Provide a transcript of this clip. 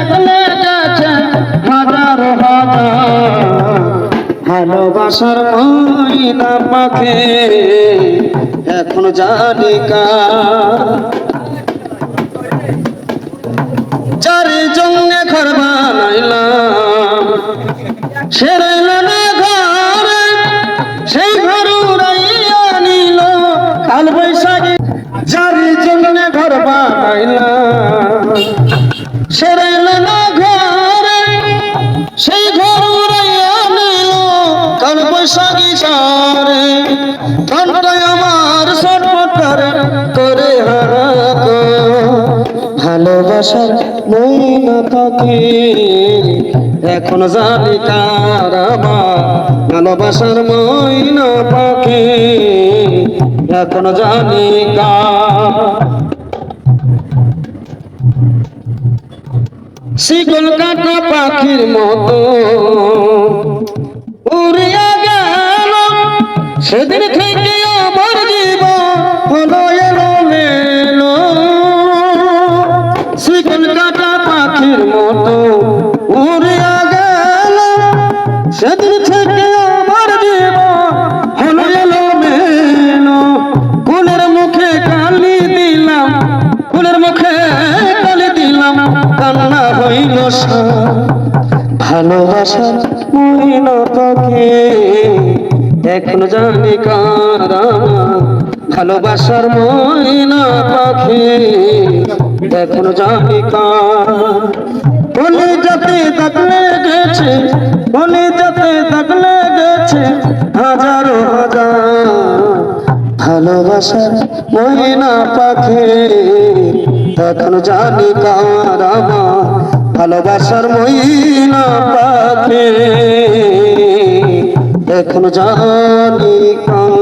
থাকলে গেছে হাজার হাজার ভালোবাসার ময়না পাখি এখন জানি কার যার জন্য ঘর বানাইলাম সে রইল না ঘরে সেই ঘর উড়াইয়া নিল কাল বৈশাখী যার জন্য ঘর বানাইলাম সে রইল না ঘরে সেই ঘর উড়াইয়া নিল কাল বৈশাখী সারে ঘন্টায় আমার সটপটার করে হারাক ভালোবাসার ময়না পাখি এখন জানি কার আমার ভালোবাসার ময়না পাখি এখন জানি কার শিকল কাটা পাখির মতো উড়িয়া গেল সেদিন থেকে আমার জীবন হলো এলোমেলো শিকল কাটা পাখির মতো উড়িয়া গেল সেদিন থেকে আমার জীবন হলো এলোমেলো ফুলের মুখে কালি দিলাম ফুলের মুখে কালি দিলাম কান্না হইল ভালোবাসার ময়না পাখি এখন জানি কার আমার ভালোবাসার ময়না পাখি এখন জানি কার বলে যাতে থাকলে গেছে বলে যাতে থাকলে গেছে হাজারো হাজার ভালোবাসার ময়না পাখি এখন জানি কার আমার ভালোবাসার ময়না পাখি এখন জানি কার